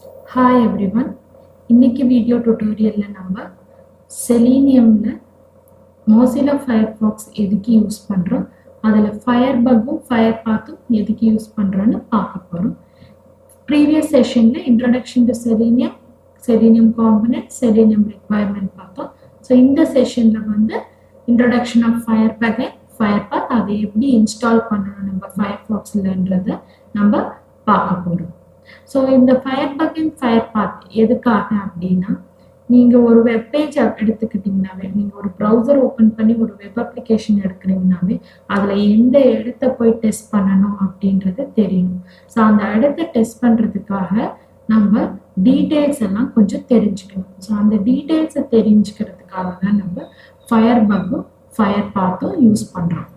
Hi everyone. இன்னைக்கு video டுட்டோரியல்ல நம்ம செலீனியம்ல Mozilla Firefox எதுக்கு யூஸ் பண்றோம், அதுல ஃபயர்பக்கும் ஃபயர்பாத்தும் எதுக்கு யூஸ் பண்றோம்னு பார்க்க போறோம். ப்ரீவியஸ் செஷன்ல introduction to selenium, selenium component, selenium requirement பார்த்தோம். ஸோ இந்த செஷன்ல வந்து introduction of Firebug and FirePath, அதை எப்படி இன்ஸ்டால் பண்ணணும் நம்ம ஃபயர்பாக்ஸ்லன்றதை நம்ம பார்க்க போறோம். ஸோ இந்த ஃபயர்பக் அண்ட் ஃபயர்பாத் எதுக்காக அப்படின்னா, நீங்கள் ஒரு வெப்பேஜ் எடுத்துக்கிட்டிங்கனாவே, நீங்கள் ஒரு ப்ரௌசர் ஓப்பன் பண்ணி ஒரு வெப் அப்ளிகேஷன் எடுக்கிறீங்கனாவே அதில் எந்த இடத்த போய் டெஸ்ட் பண்ணணும் அப்படின்றது தெரியணும். ஸோ அந்த இடத்த டெஸ்ட் பண்ணுறதுக்காக நம்ம டீட்டெயில்ஸ் எல்லாம் கொஞ்சம் தெரிஞ்சுக்கணும். ஸோ அந்த டீட்டெயில்ஸை தெரிஞ்சுக்கிறதுக்காக தான் நம்ம ஃபயர்பக்கும் ஃபயர்பாத்தும் யூஸ் பண்ணுறோம்.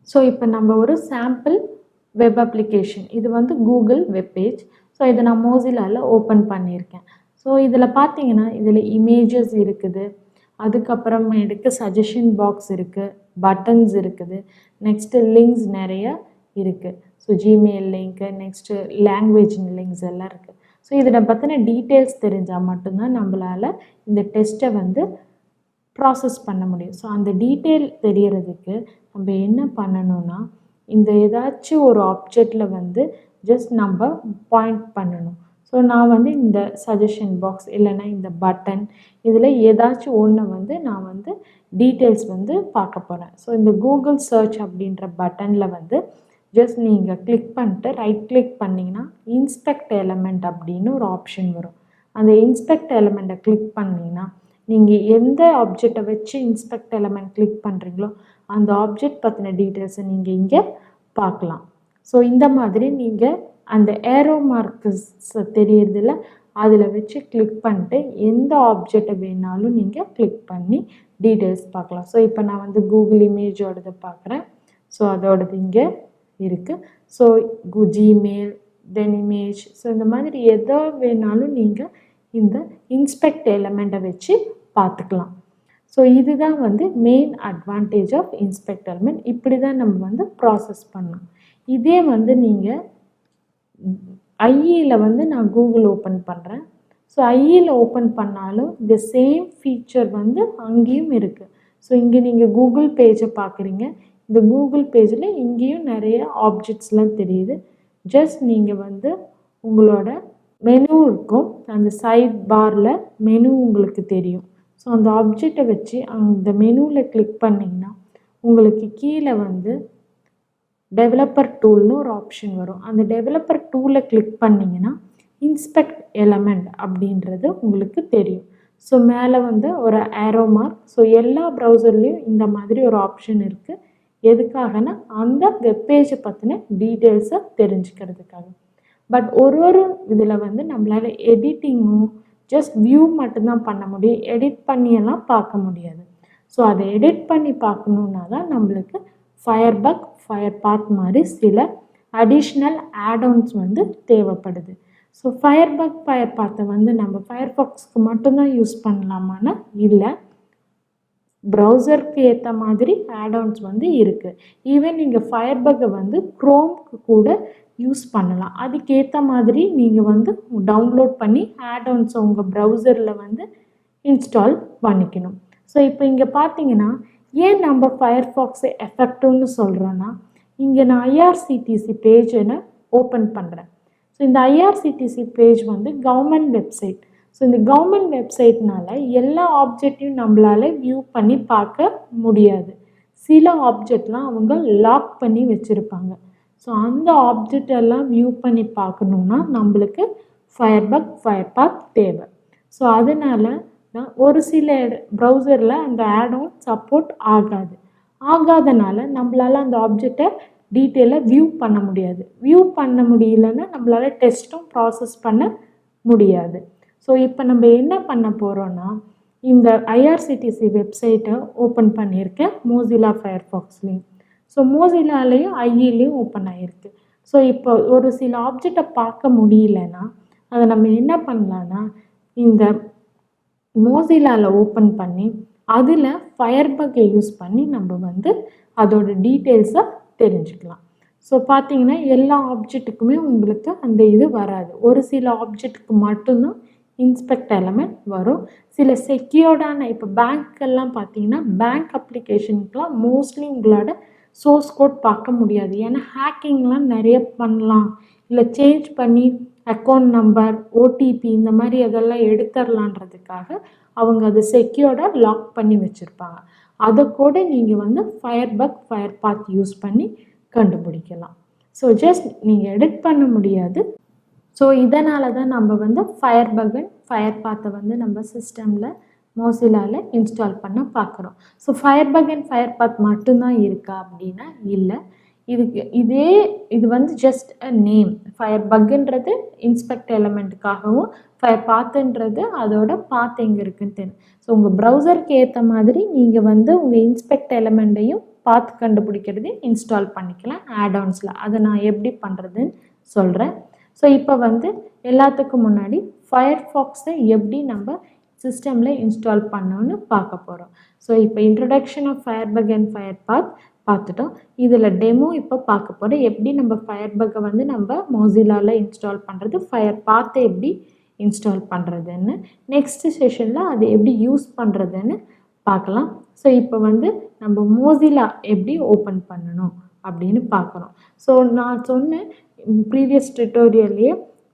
ஸோ இப்போ நம்ம ஒரு சாம்பிள் வெப் அப்ளிகேஷன், இது வந்து கூகுள் வெப்பேஜ். ஸோ இதை நான் மோசிலாவில் ஓப்பன் பண்ணியிருக்கேன். ஸோ இதில் பார்த்தீங்கன்னா இதில் இமேஜஸ் இருக்குது, அதுக்கப்புறமேட்டுக்கு சஜஷன் பாக்ஸ் இருக்குது, பட்டன்ஸ் இருக்குது, நெக்ஸ்ட்டு லிங்க்ஸ் நிறைய இருக்குது. So Gmail link, next language links எல்லாம் இருக்குது. ஸோ இதில் பற்றின டீட்டெயில்ஸ் தெரிஞ்சால் மட்டும்தான் நம்மளால் இந்த டெஸ்ட்டை வந்து ப்ராசஸ் பண்ண முடியும். ஸோ அந்த டீட்டெயில் தெரியறதுக்கு நம்ம என்ன பண்ணணும்னா, இந்த ஏதாச்சும் ஒரு ஆப்ஜெக்டில் வந்து ஜஸ்ட் நம்ம பாயிண்ட் பண்ணணும். ஸோ நான் வந்து இந்த சஜஷன் பாக்ஸ் இல்லைன்னா இந்த பட்டன், இதில் ஏதாச்சும் ஒன்று வந்து நான் வந்து டீட்டெயில்ஸ் வந்து பார்க்க போகிறேன். ஸோ இந்த கூகுள் சர்ச் அப்படின்ற பட்டனில் வந்து ஜஸ்ட் நீங்கள் கிளிக் பண்ணிட்டு ரைட் கிளிக் பண்ணிங்கன்னா இன்ஸ்பெக்ட் எலமெண்ட் அப்படின்னு ஒரு ஆப்ஷன் வரும். அந்த இன்ஸ்பெக்ட் எலமெண்ட்டை கிளிக் பண்ணிங்கன்னா நீங்கள் எந்த ஆப்ஜெக்டை வச்சு இன்ஸ்பெக்ட் எலமெண்ட் கிளிக் பண்ணுறீங்களோ அந்த ஆப்ஜெக்ட் பற்றின டீட்டெயில்ஸை நீங்கள் இங்கே பார்க்கலாம். ஸோ இந்த மாதிரி நீங்கள் அந்த ஏரோ மார்க்ஸ் தெரியறதில்ல, அதில் வச்சு கிளிக் பண்ணிட்டு எந்த ஆப்ஜெக்டை வேணாலும் நீங்கள் கிளிக் பண்ணி டீட்டெயில்ஸ் பார்க்கலாம். ஸோ இப்போ நான் வந்து கூகுள் இமேஜோடது பார்க்குறேன். ஸோ அதோடது இங்கே இருக்குது. ஸோ ஜிமெயில், தென் இமேஜ், ஸோ இந்த மாதிரி எதோ வேணாலும் நீங்கள் இந்த இன்ஸ்பெக்ட் எலமெண்ட்டை வச்சு பார்த்துக்கலாம். ஸோ இதுதான் வந்து main advantage of inspect element. இப்படி தான் நம்ம வந்து ப்ராசஸ் பண்ணணும். இதே வந்து நீங்கள் ஐஇயில் வந்து நான் கூகுள் ஓப்பன் பண்ணுறேன். ஸோ ஐஇயில் ஓப்பன் பண்ணாலும் இந்த சேம் ஃபீச்சர் வந்து அங்கேயும் இருக்குது. ஸோ இங்கே நீங்கள் கூகுள் பேஜை பார்க்குறீங்க. இந்த கூகுள் பேஜில் இங்கேயும் நிறைய ஆப்ஜெக்ட்ஸ்லாம் தெரியுது. ஜஸ்ட் நீங்கள் வந்து உங்களோட மெனு இருக்கும், அந்த சைட் பாரில் மெனு உங்களுக்கு தெரியும். ஸோ அந்த ஆப்ஜெக்டை வச்சு அந்த மெனுவில் கிளிக் பண்ணிங்கன்னா உங்களுக்கு கீழே வந்து டெவலப்பர் டூல்னு ஒரு ஆப்ஷன் வரும். அந்த டெவலப்பர் டூலை கிளிக் பண்ணிங்கன்னா இன்ஸ்பெக்ட் எலமெண்ட் அப்படின்றது உங்களுக்கு தெரியும். ஸோ மேலே வந்து ஒரு ஏரோ மார்க். ஸோ எல்லா ப்ரௌசர்லேயும் இந்த மாதிரி ஒரு ஆப்ஷன் இருக்குது. எதுக்காகனா அந்த வெப்பேஜை பற்றின டீட்டெயில்ஸை தெரிஞ்சுக்கிறதுக்காக. பட் ஒரு இதில் வந்து நம்மளால் எடிட்டிங்கும் ஜஸ்ட் வியூ மட்டும்தான் பண்ண முடியும், எடிட் பண்ணியெல்லாம் பார்க்க முடியாது. ஸோ அதை எடிட் பண்ணி பார்க்கணுன்னா தான் நம்மளுக்கு ஃபயர்பக், ஃபயர்பாத் மாதிரி சில அடிஷ்னல் ஆட்ஆன்ஸ் வந்து தேவைப்படுது. ஸோ ஃபயர்பக், ஃபயர்பாத்தை வந்து நம்ம ஃபயர்பாக்ஸ்க்கு மட்டும்தான் யூஸ் பண்ணலாமான்னா இல்லை, ப்ரௌசருக்கு ஏற்ற மாதிரி ஆட்ஆன்ஸ் வந்து இருக்குது. ஈவன் நீங்கள் ஃபயர்பக்கை வந்து க்ரோம்க்கு கூட யூஸ் பண்ணலாம். அதுக்கேற்ற மாதிரி நீங்கள் வந்து டவுன்லோட் பண்ணி ஆட்ஆன்ஸை உங்கள் ப்ரௌசரில் வந்து இன்ஸ்டால் பண்ணிக்கணும். ஸோ இப்போ இங்கே பார்த்தீங்கன்னா ஏன் நம்ம ஃபயர்பாக்ஸை எஃபெக்டிவ்னு சொல்கிறோன்னா, இங்கே நான் ஐஆர்சிடிசி பேஜை ஓப்பன் பண்ணுறேன். ஸோ இந்த ஐஆர்சிடிசி பேஜ் வந்து கவர்மெண்ட் வெப்சைட். ஸோ இந்த கவர்மெண்ட் வெப்சைட்னால எல்லா ஆப்ஜெக்டையும் நம்மளால் வியூ பண்ணி பார்க்க முடியாது. சில ஆப்ஜெக்ட்லாம் அவங்க லாக் பண்ணி வச்சுருப்பாங்க. ஸோ அந்த ஆப்ஜெக்ட் எல்லாம் வியூ பண்ணி பார்க்கணுன்னா நம்மளுக்கு ஃபயர்பக், ஃபயர்பாத் தேவை. ஸோ அதனால் ஒரு சில ப்ரௌசரில் அந்த ஆட்ஆன் சப்போர்ட் ஆகாதனால நம்மளால் அந்த ஆப்ஜெக்டை டீட்டெயிலாக வியூ பண்ண முடியாது. வியூ பண்ண முடியலன்னா நம்மளால் டெஸ்ட்டும் ப்ராசஸ் பண்ண முடியாது. ஸோ இப்போ நம்ம என்ன பண்ண போகிறோன்னா, இந்த ஐஆர்சிடிசி வெப்சைட்டை ஓப்பன் பண்ணியிருக்கேன் மோசிலா ஃபயர்பாக்ஸ்லேயும். ஸோ மோசிலாலையும் ஐஇலையும் ஓப்பன் ஆகிருக்கு. ஸோ இப்போ ஒரு சில ஆப்ஜெக்டை பார்க்க முடியலன்னா அதை நம்ம என்ன பண்ணலான்னா, இந்த மோசிலாவில் ஓப்பன் பண்ணி அதில் ஃபயர்பக்கை யூஸ் பண்ணி நம்ம வந்து அதோட டீட்டெயில்ஸை தெரிஞ்சுக்கலாம். ஸோ பார்த்தீங்கன்னா எல்லா ஆப்ஜெக்ட்டுக்குமே உங்களுக்கு அந்த இது வராது. ஒரு சில ஆப்ஜெக்ட்டுக்கு மட்டும்தான் இன்ஸ்பெக்ட் எலமெண்ட் வரும். சில செக்யூர்டான இப்போ பேங்க்கெல்லாம் பார்த்தீங்கன்னா பேங்க் அப்ளிகேஷனுக்குலாம் மோஸ்ட்லி உங்களோட சோர்ஸ் கோட் பார்க்க முடியாது. ஏன்னா ஹேக்கிங்லாம் நிறைய பண்ணலாம், இல்லை சேஞ்ச் பண்ணி அக்கௌண்ட் நம்பர், ஓடிபி இந்த மாதிரி அதெல்லாம் எடுத்துடலான்றதுக்காக அவங்க அதை செக்யூர்டாக லாக் பண்ணி வச்சுருப்பாங்க. அதை கூட நீங்கள் வந்து ஃபயர்பக், ஃபயர்பாத் யூஸ் பண்ணி கண்டுபிடிக்கலாம். ஸோ ஜஸ்ட் நீங்கள் எடிட் பண்ண முடியாது. ஸோ இதனால தான் நம்ம வந்து ஃபயர்பக் அண்ட் ஃபயர்பாத்தை வந்து நம்ம சிஸ்டமில் மோசிலாவில் இன்ஸ்டால் பண்ண பார்க்குறோம். ஸோ ஃபயர்பக் அண்ட் ஃபயர்பாத் மட்டும்தான் இருக்கா அப்படின்னா இல்லை. இது வந்து ஜஸ்ட் அ நேம். ஃபயர்பக்ன்றது இன்ஸ்பெக்ட் எலமெண்ட்டுக்காகவும், ஃபயர்பாத்துன்றது அதோட பாத் எங்கே இருக்குன்னு தெரியும். ஸோ உங்கள் ப்ரௌசருக்கு ஏற்ற மாதிரி நீங்கள் வந்து உங்கள் இன்ஸ்பெக்ட் எலமெண்ட்டையும் பார்த்து கண்டுபிடிக்கிறது இன்ஸ்டால் பண்ணிக்கலாம் ஆட்-ஆன்ஸில். அதை நான் எப்படி பண்ணுறதுன்னு சொல்கிறேன். ஸோ இப்போ வந்து எல்லாத்துக்கும் முன்னாடி ஃபயர்ஃபாக்ஸை எப்படி நம்ம சிஸ்டமில் இன்ஸ்டால் பண்ணோன்னு பார்க்க போகிறோம். ஸோ இப்போ இன்ட்ரடக்ஷன் ஆஃப் ஃபயர்பக் அண்ட் ஃபயர்பாத் பார்த்துட்டோம். இதில் டெமோ இப்போ பார்க்க போகிறோம். எப்படி நம்ம ஃபயர்பக்கை வந்து நம்ம மொசிலாவில் இன்ஸ்டால் பண்ணுறது, ஃபயர்பாத்தை எப்படி இன்ஸ்டால் பண்ணுறதுன்னு நெக்ஸ்ட் செஷனில் அதை எப்படி யூஸ் பண்ணுறதுன்னு பார்க்கலாம். ஸோ இப்போ வந்து நம்ம மொசிலா எப்படி ஓப்பன் பண்ணணும் அப்படின்னு பார்க்குறோம். ஸோ நான் சொன்ன ப்ரீவியஸ் டுட்டோரியல்லையே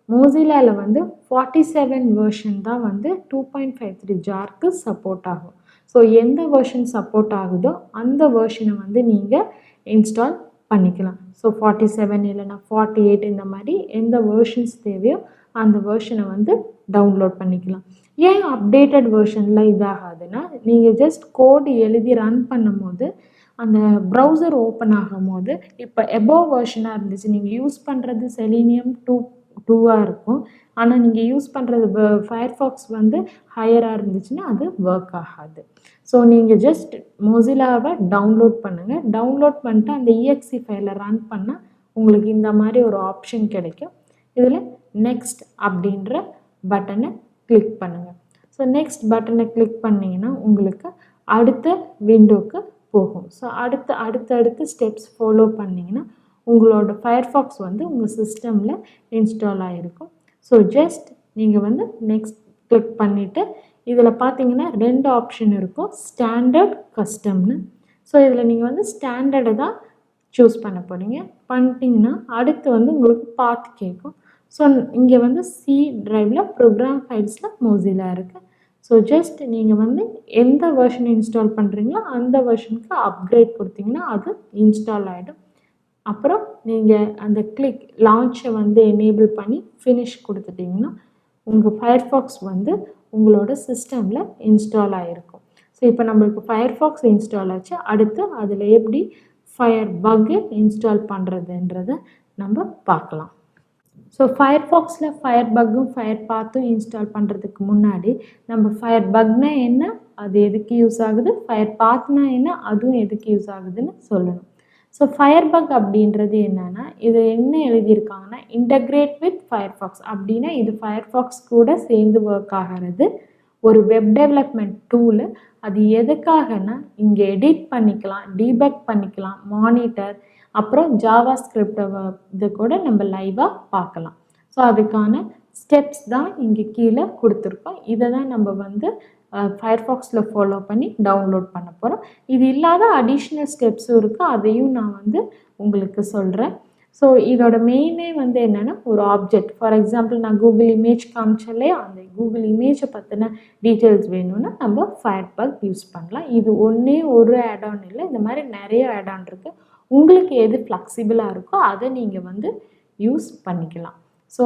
மொசிலாவில் வந்து 47 வெர்ஷன் தான் வந்து 2.53 ஜாருக்கு சப்போர்ட் ஆகும். ஸோ எந்த வெர்ஷன் சப்போர்ட் ஆகுதோ அந்த வெர்ஷனை வந்து நீங்கள் இன்ஸ்டால் பண்ணிக்கலாம். ஸோ 47 இல்லைனா 48 இந்த மாதிரி எந்த வெர்ஷன்ஸ் தேவையோ அந்த வெர்ஷனை வந்து டவுன்லோட் பண்ணிக்கலாம். ஏன் அப்டேட்டட் வெர்ஷனில் இதாகாதுன்னா, நீங்கள் ஜஸ்ட் கோடு எழுதி ரன் பண்ணும் போது அந்த ப்ரௌசர் ஓப்பன் ஆகும் போது இப்போ எபோவ் வெர்ஷனாக இருந்துச்சு, நீங்கள் யூஸ் பண்ணுறது செலீனியம் 2.2 இருக்கும், ஆனால் நீங்கள் யூஸ் பண்ணுறது ஃபயர்ஃபாக்ஸ் வந்து ஹையராக இருந்துச்சுன்னா அது ஒர்க் ஆகாது. ஸோ நீங்கள் ஜஸ்ட் மொசிலாவை டவுன்லோட் பண்ணுங்கள். டவுன்லோட் பண்ணிட்டு அந்த EXE ஃபைலை ரன் பண்ணால் உங்களுக்கு இந்த மாதிரி ஒரு ஆப்ஷன் கிடைக்கும். இதில் நெக்ஸ்ட் அப்படின்ற பட்டனை கிளிக் பண்ணுங்கள். ஸோ நெக்ஸ்ட் பட்டனை கிளிக் பண்ணிங்கன்னா உங்களுக்கு அடுத்த விண்டோக்கு போகும். ஸோ அடுத்தடுத்து ஸ்டெப்ஸ் ஃபாலோ பண்ணிங்கன்னா உங்களோட ஃபயர்ஃபாக்ஸ் வந்து உங்கள் சிஸ்டமில் இன்ஸ்டால் ஆகிருக்கும். ஸோ ஜஸ்ட் நீங்கள் வந்து நெக்ஸ்ட் கிளிக் பண்ணிவிட்டு இதில் பார்த்தீங்கன்னா 2 ஆப்ஷன் இருக்கும், ஸ்டாண்டர்ட், கஸ்டம்னு. ஸோ இதில் நீங்கள் வந்து ஸ்டாண்டர்டை தான் சூஸ் பண்ண போகிறீங்க. பண்ணிட்டீங்கன்னா அடுத்து வந்து உங்களுக்கு பாத் கேட்கும். ஸோ இங்கே வந்து சி ட்ரைவில் ப்ரோக்ராம் ஃபைல்ஸில் மொசிலா இருக்குது. ஸோ ஜஸ்ட் நீங்கள் வந்து எந்த வெர்ஷன் இன்ஸ்டால் பண்ணுறீங்களோ அந்த வெர்ஷனுக்கு அப்கிரேட் கொடுத்தீங்கன்னா அது இன்ஸ்டால் ஆகிடும். அப்புறம் நீங்கள் அந்த கிளிக் லான்ச்சை வந்து எனேபிள் பண்ணி ஃபினிஷ் கொடுத்துட்டிங்கன்னா உங்கள் ஃபயர்ஃபாக்ஸ் வந்து உங்களோட சிஸ்டமில் இன்ஸ்டால் ஆகிருக்கும். ஸோ இப்போ நம்மளுக்கு ஃபயர்ஃபாக்ஸ் இன்ஸ்டால் ஆச்சு. அடுத்து அதில் எப்படி ஃபயர்பக் இன்ஸ்டால் பண்ணுறதுன்றதை நம்ம பார்க்கலாம். ஸோ ஃபயர்ஃபாக்ஸில் ஃபயர்பக்கும் ஃபயர்பாத்தும் இன்ஸ்டால் பண்ணுறதுக்கு முன்னாடி நம்ம ஃபயர்பக்னா என்ன, அது எதுக்கு யூஸ் ஆகுது, ஃபயர்பாத்னா என்ன, அதுவும் எதுக்கு யூஸ் ஆகுதுன்னு சொல்லணும். ஸோ ஃபயர்பக் அப்படின்றது என்னென்னா, இது என்ன எழுதியிருக்காங்கன்னா இன்டகிரேட் வித் ஃபயர்ஃபாக்ஸ் அப்படின்னா இது ஃபயர்ஃபாக்ஸ் கூட சேர்ந்து ஒர்க் ஆகிறது ஒரு வெப் டெவலப்மெண்ட் டூலு. அது எதுக்காகனா இங்கே எடிட் பண்ணிக்கலாம், டீபக் பண்ணிக்கலாம், மானிட்டர், அப்புறம் ஜாவா ஸ்கிரிப்டை இது கூட நம்ம லைவாக பார்க்கலாம். ஸோ அதுக்கான ஸ்டெப்ஸ் தான் இங்கே கீழே கொடுத்துருக்கோம். இதை தான் நம்ம வந்து ஃபயர்ஃபாக்ஸில் ஃபாலோ பண்ணி டவுன்லோட் பண்ண போகிறோம். இது இல்லாத அடிஷ்னல் ஸ்டெப்ஸும் இருக்குது, அதையும் நான் வந்து உங்களுக்கு சொல்கிறேன். ஸோ இதோட மெயினே வந்து என்னென்னா ஒரு ஆப்ஜெக்ட். ஃபார் எக்ஸாம்பிள் நான் கூகுள் இமேஜ் காமிச்சாலே அந்த கூகுள் இமேஜை பற்றின டீட்டெயில்ஸ் வேணும்னா நம்ம ஃபயர்பக் யூஸ் பண்ணலாம். இது ஒரு ஆட்-ஆன் இல்லை, இந்த மாதிரி நிறைய ஆட்-ஆன் இருக்குது. உங்களுக்கு எது ஃப்ளெக்சிபிளாக இருக்கோ அதை நீங்கள் வந்து யூஸ் பண்ணிக்கலாம். ஸோ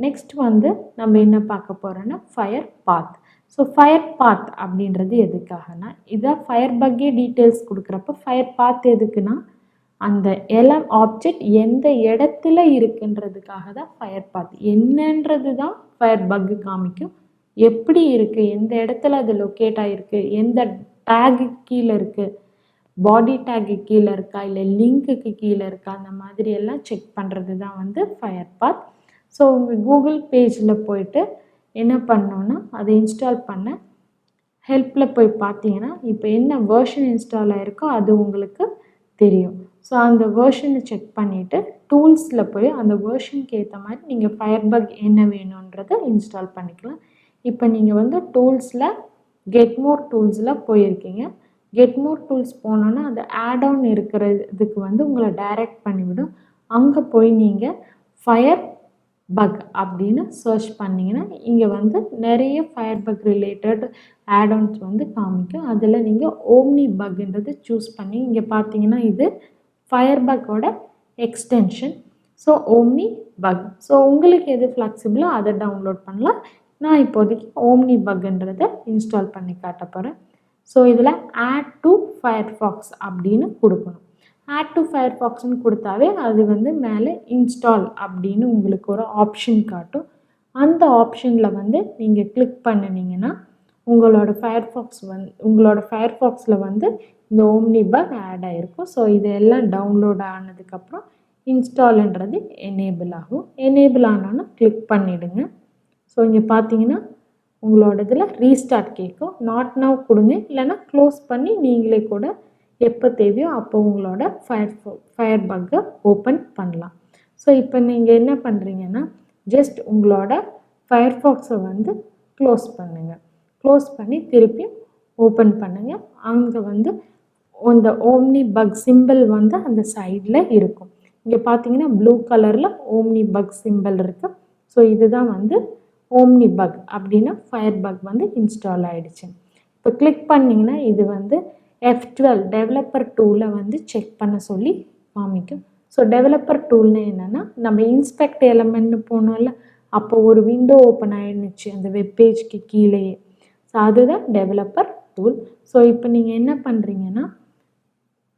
நெக்ஸ்ட் வந்து நம்ம என்ன பார்க்க போகிறோன்னா ஃபயர்பாத். ஸோ ஃபயர்பாத் அப்படின்றது எதுக்காகனா, இதை ஃபயர்பக்கே டீட்டெயில்ஸ் கொடுக்குறப்ப ஃபயர்பாத் எதுக்குன்னா அந்த ஆப்ஜெக்ட் எந்த இடத்துல இருக்குன்றதுக்காக தான் ஃபயர்பாத். என்னன்றது தான் ஃபயர்பக் காமிக்கும், எப்படி இருக்குது, எந்த இடத்துல அது லொக்கேட் ஆகிருக்கு, எந்த டேகு கீழே இருக்குது, பாடி டேக்கு கீழே இருக்கா இல்லை லிங்க்குக்கு கீழே இருக்கா, அந்த மாதிரி எல்லாம் செக் பண்ணுறது தான் வந்து ஃபயர்பாத். ஸோ உங்கள் கூகுள் பேஜில் போயிட்டு என்ன பண்ணோன்னா அதை இன்ஸ்டால் பண்ண ஹெல்ப்பில் போய் பார்த்தீங்கன்னா இப்போ என்ன வெர்ஷன் இன்ஸ்டால் ஆகிருக்கோ அது உங்களுக்கு தெரியும். ஸோ அந்த வேர்ஷனை செக் பண்ணிவிட்டு டூல்ஸில் போய் அந்த வேர்ஷனுக்கு ஏற்ற மாதிரி நீங்கள் ஃபயர்பக் என்ன வேணுன்றதை இன்ஸ்டால் பண்ணிக்கலாம். இப்போ நீங்கள் வந்து டூல்ஸில் கெட் மோர் டூல்ஸில் போயிருக்கீங்க. கெட் மோர் டூல்ஸ் போனோன்னா அந்த ஆட்-ஆன் இருக்கிறதுக்கு வந்து உங்களை டைரக்ட் பண்ணிவிடும். அங்கே போய் நீங்கள் ஃபயர்பக் அப்படின்னு சர்ச் பண்ணிங்கன்னா இங்கே வந்து நிறைய ஃபயர்பக் ரிலேட்டட் ஆட்-ஆன்ஸ் வந்து காமிக்கும். அதில் நீங்கள் ஓம்னி பக்ன்றது சூஸ் பண்ணி இங்கே பார்த்தீங்கன்னா இது ஃபயர்பக்கோட extension. So omni bug. So உங்களுக்கு எது ஃப்ளெக்சிபிளோ அதை டவுன்லோட் பண்ணலாம். நான் இப்போதைக்கு ஓம்னி பக்ன்றதை இன்ஸ்டால் பண்ணி காட்ட போகிறேன். ஸோ இதில் ஆட் டு ஃபயர்ஃபாக்ஸ் அப்படின்னு கொடுக்கணும். ஆட் டு ஃபயர்ஃபாக்ஸ்னு கொடுத்தாவே அது வந்து மேலே இன்ஸ்டால் அப்படின்னு உங்களுக்கு ஒரு ஆப்ஷன் காட்டும். அந்த ஆப்ஷனில் வந்து நீங்கள் கிளிக் பண்ணினீங்கன்னா உங்களோட ஃபயர்ஃபாக்ஸில் வந்து இந்த ஓம்னி பக் ஆட் ஆகிருக்கும். ஸோ இதெல்லாம் டவுன்லோட் ஆனதுக்கப்புறம் இன்ஸ்டால்ன்றது எனேபிள் ஆகும். எனேபிள் ஆனோன்னா கிளிக் பண்ணிவிடுங்க. ஸோ இங்கே பார்த்தீங்கன்னா உங்களோட இதில் ரீஸ்டார்ட் கேட்கும். நாட் நவ் கொடுங்க, இல்லைன்னா க்ளோஸ் பண்ணி நீங்களே கூட எப்போ தேவையோ அப்போ உங்களோட ஃபயர்பக்கை ஓப்பன் பண்ணலாம். ஸோ இப்போ நீங்கள் என்ன பண்ணுறீங்கன்னா ஜஸ்ட் உங்களோட ஃபயர்ஃபாக்ஸை வந்து க்ளோஸ் பண்ணுங்கள். க்ளோஸ் பண்ணி திருப்பி ஓப்பன் பண்ணுங்கள். அங்கே வந்து அந்த ஓம்னி பக் சிம்பிள் வந்து அந்த சைடில் இருக்கும். இங்கே பார்த்தீங்கன்னா ப்ளூ கலரில் ஓம்னி பக் சிம்பிள் இருக்குது. ஸோ இதுதான் வந்து ஓம்னி பக் அப்படின்னா ஃபயர்பக் வந்து இன்ஸ்டால் ஆகிடுச்சு. இப்போ கிளிக் பண்ணிங்கன்னா இது வந்து F12 டெவலப்பர் டூலை வந்து செக் பண்ண சொல்லி காமிக்கும். ஸோ டெவலப்பர் டூல்னு என்னென்னா நம்ம இன்ஸ்பெக்ட் எலமெண்ட்னு போனோம்ல, அப்போ ஒரு விண்டோ ஓப்பன் ஆகிடுச்சு அந்த வெப்பேஜ்க்கு கீழேயே. ஸோ அதுதான் டெவலப்பர் டூல். ஸோ இப்போ நீங்கள் என்ன பண்ணுறீங்கன்னா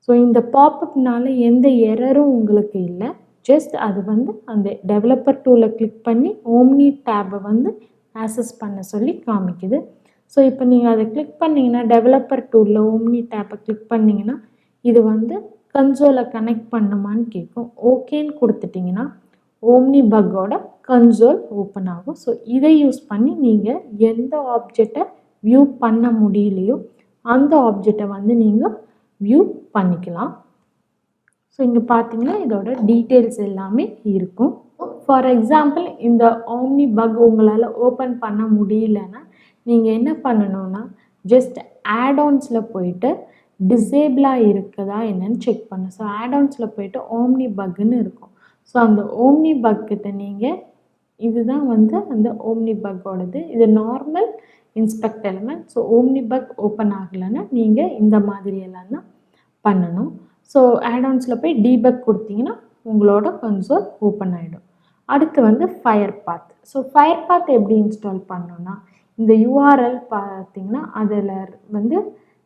ஸோ இந்த பாப்அப்னால எந்த எரரும் உங்களுக்கு இல்லை. ஜஸ்ட் அது வந்து அந்த டெவலப்பர் டூலை கிளிக் பண்ணி ஓம்னி டேபை வந்து ஆக்சஸ் பண்ண சொல்லி காமிக்குது. ஸோ இப்போ நீங்கள் அதை கிளிக் பண்ணிங்கன்னா டெவலப்பர் டூலில் ஓம்னி டேப்பை கிளிக் பண்ணிங்கன்னா இது வந்து கன்சோலை கனெக்ட் பண்ணுமான்னு கேட்கும். ஓகேன்னு கொடுத்துட்டிங்கன்னா ஓம்னி பக்கோட கன்சோல் ஓப்பன் ஆகும். ஸோ இதை யூஸ் பண்ணி நீங்கள் எந்த ஆப்ஜெக்டை வியூ பண்ண முடியலையோ அந்த ஆப்ஜெக்டை வந்து நீங்கள் வியூ பண்ணிக்கலாம். ஸோ இங்கே பார்த்தீங்கன்னா இதோட டீட்டெயில்ஸ் எல்லாமே இருக்கும். ஃபார் எக்ஸாம்பிள் இந்த ஓம்னி பக் உங்களால் ஓப்பன் பண்ண முடியலன்னா நீங்கள் என்ன பண்ணணும்னா ஜஸ்ட் ஆட்-ஆன்ஸில் போயிட்டு டிசேபிளாக இருக்குதா என்னன்னு செக் பண்ணணும். ஸோ ஆட்-ஆன்ஸில் போயிட்டு ஓம்னி பக்குன்னு இருக்கும். ஸோ அந்த ஓம்னி பக்கிட்ட நீங்கள் இதுதான் வந்து அந்த ஓம்னி பக்கோடது. இது normal inspect element. So omni buck open ஆகலைன்னா நீங்கள் இந்த மாதிரியெல்லாம் தான் பண்ணணும். ஸோ ஆட்-ஆன்ஸில் போய் டீபக் கொடுத்தீங்கன்னா உங்களோட கன்சோல் ஓப்பன் ஆகிடும். அடுத்து வந்து ஃபயர்பாத். ஸோ ஃபயர்பாத் எப்படி இன்ஸ்டால் பண்ணணும்னா இந்த யூஆர்எல் பார்த்தீங்கன்னா அதில் வந்து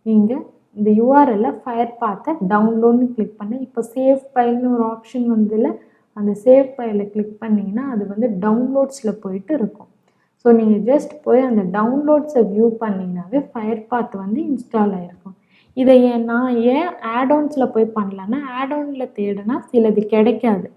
நீங்கள் இந்த யூஆர்எல்ல ஃபயர்பாத்தை டவுன்லோட்னு கிளிக் பண்ணி இப்போ சேவ் ஃபைல்னு ஒரு ஆப்ஷன் வந்ததில்ல, அந்த சேவ் ஃபைலை கிளிக் பண்ணிங்கன்னா அது வந்து டவுன்லோட்ஸில் போயிட்டு இருக்கும். ஸோ நீங்கள் ஜஸ்ட் போய் அந்த டவுன்லோட்ஸை வியூ பண்ணிங்கனாவே ஃபயர்பாத் வந்து இன்ஸ்டால் ஆகிருக்கும். இதை நான் ஏன் ஆட்-ஆன்ஸில் போய் பண்ணலன்னா ஆட்-ஆனில் தேடினா சிலது கிடைக்காது.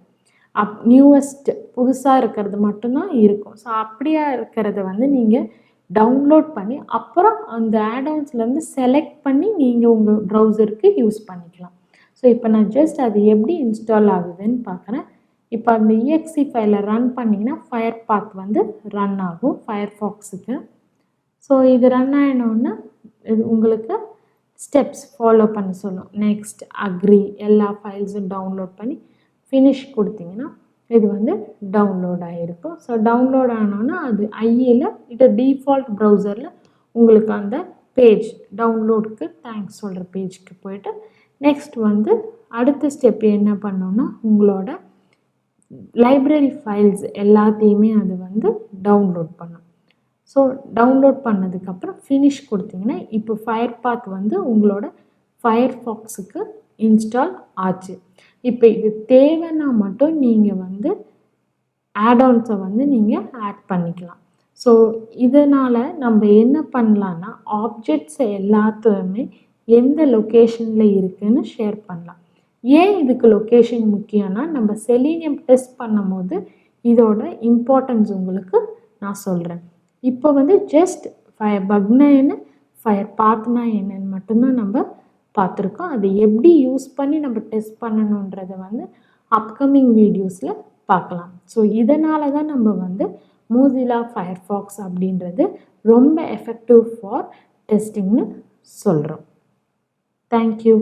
நியூவஸ்ட் புதுசாக இருக்கிறது மட்டும்தான் இருக்கும். ஸோ அப்படியா இருக்கிறத வந்து நீங்கள் டவுன்லோட் பண்ணி அப்புறம் அந்த ஆட்-ஆன்ஸ்லேருந்து செலக்ட் பண்ணி நீங்கள் உங்கள் ப்ரௌசருக்கு யூஸ் பண்ணிக்கலாம். ஸோ இப்போ நான் ஜஸ்ட் அது எப்படி இன்ஸ்டால் ஆகுதுன்னு பார்க்குறேன். இப்போ அந்த EXE ஃபைலை ரன் பண்ணிங்கன்னா ஃபயர்பாத் வந்து ரன் ஆகும் ஃபயர்ஃபாக்ஸுக்கு. ஸோ இது ரன் ஆகினோன்னா இது உங்களுக்கு ஸ்டெப்ஸ் ஃபாலோ பண்ண சொல்லும். நெக்ஸ்ட் அக்ரி எல்லா ஃபைல்ஸும் டவுன்லோட் பண்ணி ஃபினிஷ் கொடுத்தீங்கன்னா இது வந்து டவுன்லோட் ஆகிருக்கும். ஸோ டவுன்லோட் ஆனோன்னா அது ஐஏல இது டிஃபால்ட் ப்ரௌசரில் உங்களுக்கு அந்த பேஜ் டவுன்லோடுக்கு தேங்க்ஸ் சொல்கிற பேஜுக்கு போய்ட்டு நெக்ஸ்ட் வந்து அடுத்த ஸ்டெப் என்ன பண்ணோன்னா உங்களோட லைப்ரரி ஃபைல்ஸ் எல்லாத்தையுமே அது வந்து டவுன்லோட் பண்ணும். ஸோ டவுன்லோட் பண்ணதுக்கப்புறம் ஃபினிஷ் கொடுத்தீங்கன்னா இப்போ ஃபயர்பாத் வந்து உங்களோட ஃபயர்ஃபாக்ஸுக்கு இன்ஸ்டால் ஆச்சு. இப்போ இது தேவைன்னா மட்டும் நீங்கள் வந்து ஆட்-ஆன்ஸை வந்து நீங்கள் ஆட் பண்ணிக்கலாம். ஸோ இதனால் நம்ம என்ன பண்ணலான்னா ஆப்ஜெக்ட்ஸ் எல்லாத்தையுமே எந்த லொக்கேஷனில் இருக்குதுன்னு ஷேர் பண்ணலாம். ஏன் இதுக்கு லொக்கேஷன் முக்கியம்னா நம்ம செலீனியம் டெஸ்ட் பண்ணும் போது இதோட இம்பார்ட்டன்ஸ் உங்களுக்கு நான் சொல்கிறேன். இப்போ வந்து ஜஸ்ட் ஃபயர்பக்னா என்ன ஃபயர்பாத்னா என்னன்னு மட்டும்தான் நம்ம பார்த்துருக்கோம். அதை எப்படி யூஸ் பண்ணி நம்ம டெஸ்ட் பண்ணணுன்றதை வந்து அப்கமிங் வீடியோஸில் பார்க்கலாம். ஸோ இதனால தான் நம்ம வந்து மோசிலா ஃபயர்ஃபாக்ஸ் அப்படின்றது ரொம்ப எஃபெக்டிவ் ஃபார் டெஸ்டிங்னு சொல்கிறோம். தேங்க்யூ.